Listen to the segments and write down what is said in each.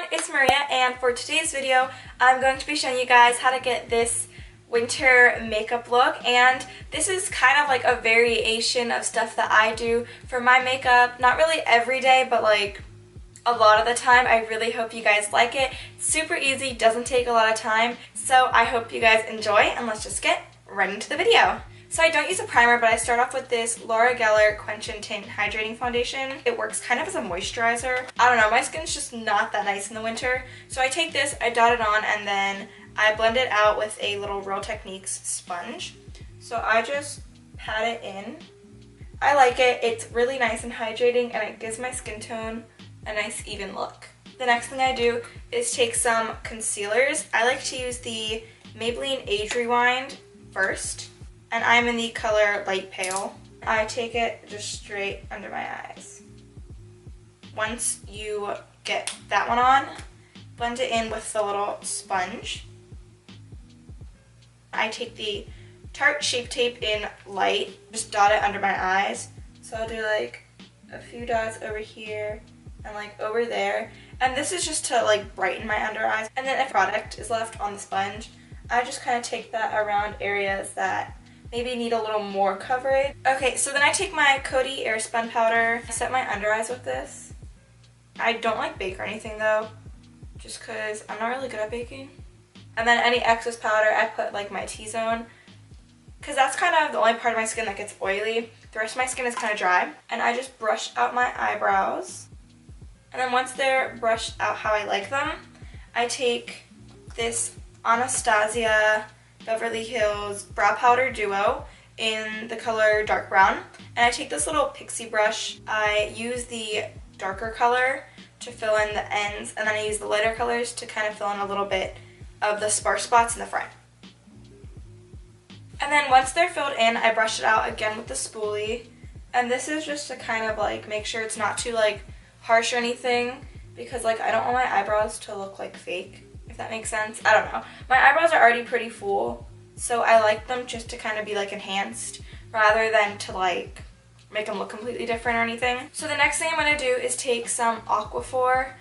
everyone, it's Maria, and for today's video I'm going to be showing you guys how to get this winter makeup look. And this is kind of like a variation of stuff that I do for my makeup, not really every day, but like a lot of the time. I really hope you guys like it. It's super easy, doesn't take a lot of time, so I hope you guys enjoy, and let's just get right into the video. So I don't use a primer, but I start off with this Laura Geller Quench and Tint Hydrating Foundation. It works kind of as a moisturizer. I don't know, my skin's just not that nice in the winter. So I take this, I dot it on, and then I blend it out with a little Real Techniques sponge. So I just pat it in. I like it. It's really nice and hydrating, and it gives my skin tone a nice even look. The next thing I do is take some concealers. I like to use the Maybelline Age Rewind first, and I'm in the color Light Pale. I take it just straight under my eyes. Once you get that one on, blend it in with the little sponge. I take the Tarte Shape Tape in Light, just dot it under my eyes. So I'll do like a few dots over here and like over there. And this is just to like brighten my under eyes. And then if product is left on the sponge, I just kind of take that around areas that maybe need a little more coverage. Okay, so then I take my Coty Airspun powder. I set my under eyes with this. I don't like bake or anything though, just because I'm not really good at baking. And then any excess powder, I put like my T-zone, because that's kind of the only part of my skin that gets oily. The rest of my skin is kind of dry. And I just brush out my eyebrows. And then once they're brushed out how I like them, I take this Anastasia Beverly Hills Brow Powder Duo in the color Dark Brown. And I take this little pixie brush. I use the darker color to fill in the ends, and then I use the lighter colors to kind of fill in a little bit of the sparse spots in the front. And then once they're filled in, I brush it out again with the spoolie. And this is just to kind of like make sure it's not too like harsh or anything, because like I don't want my eyebrows to look like fake, if that makes sense. I don't know. My eyebrows are already pretty full, so I like them just to kind of be like enhanced rather than to like make them look completely different or anything. So the next thing I'm going to do is take some Aquaphor,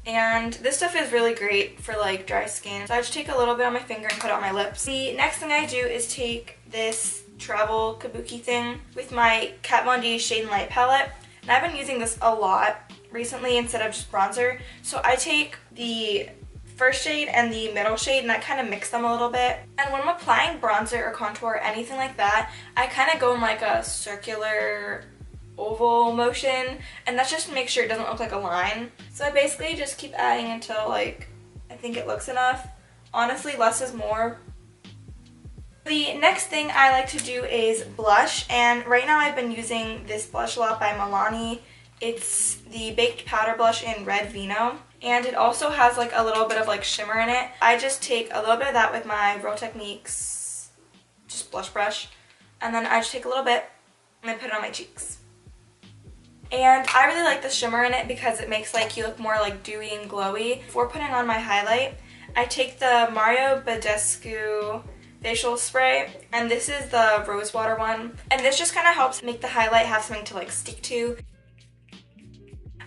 and this stuff is really great for like dry skin. So I just take a little bit on my finger and put it on my lips. The next thing I do is take this travel kabuki thing with my Kat Von D Shade and Light palette, and I've been using this a lot recently instead of just bronzer. So I take the first shade and the middle shade and I kind of mix them a little bit. And when I'm applying bronzer or contour or anything like that, I kind of go in like a circular oval motion, and that's just to make sure it doesn't look like a line. So I basically just keep adding until like I think it looks enough. Honestly, less is more. The next thing I like to do is blush, and right now I've been using this blush a lot by Milani. It's the Baked Powder Blush in Red Vino, and it also has like a little bit of like shimmer in it. I just take a little bit of that with my Real Techniques just blush brush, and then I just take a little bit and then put it on my cheeks. And I really like the shimmer in it because it makes like you look more like dewy and glowy. Before putting on my highlight, I take the Mario Badescu facial spray, and this is the rose water one, and this just kind of helps make the highlight have something to like stick to.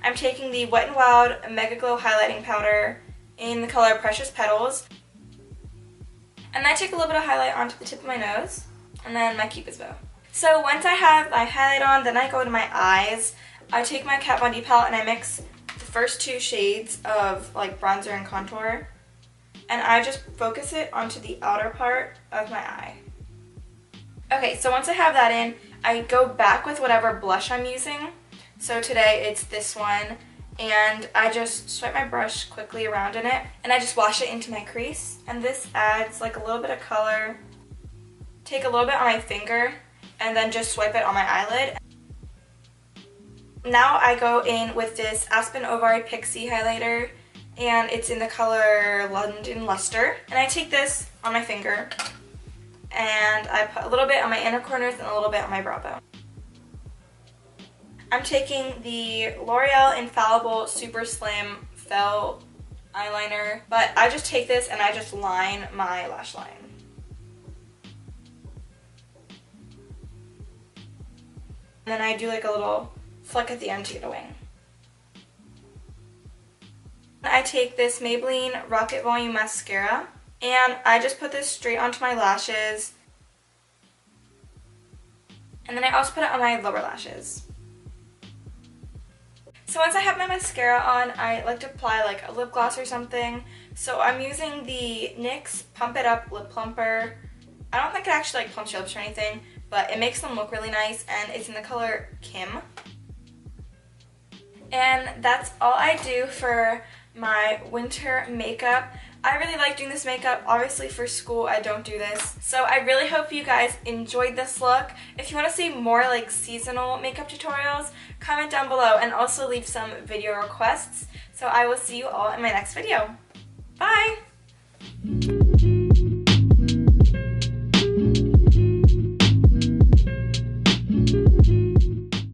I'm taking the Wet n Wild Mega Glow highlighting powder in the color Precious Petals, and I take a little bit of highlight onto the tip of my nose and then my Cupid's bow. So once I have my highlight on, then I go to my eyes. I take my Kat Von D palette and I mix the first two shades of like bronzer and contour, and I just focus it onto the outer part of my eye. Okay, so once I have that in, I go back with whatever blush I'm using. So today it's this one, and I just swipe my brush quickly around in it, and I just wash it into my crease, and this adds like a little bit of color. Take a little bit on my finger, and then just swipe it on my eyelid. Now I go in with this Aspen Ovari Pixie highlighter, and it's in the color London Luster, and I take this on my finger, and I put a little bit on my inner corners and a little bit on my brow bone. I'm taking the L'Oreal Infallible Super Slim Fell eyeliner, but I just take this and I just line my lash line. And then I do like a little flick at the end to get a wing. I take this Maybelline Rocket Volume Mascara, and I just put this straight onto my lashes. And then I also put it on my lower lashes. So once I have my mascara on, I like to apply like a lip gloss or something. So I'm using the NYX Pump It Up Lip Plumper. I don't think it actually like plumps your lips or anything, but it makes them look really nice, and it's in the color Kim. And that's all I do for my winter makeup. I really like doing this makeup. Obviously for school I don't do this. So I really hope you guys enjoyed this look. If you want to see more like seasonal makeup tutorials, comment down below and also leave some video requests. So I will see you all in my next video. Bye!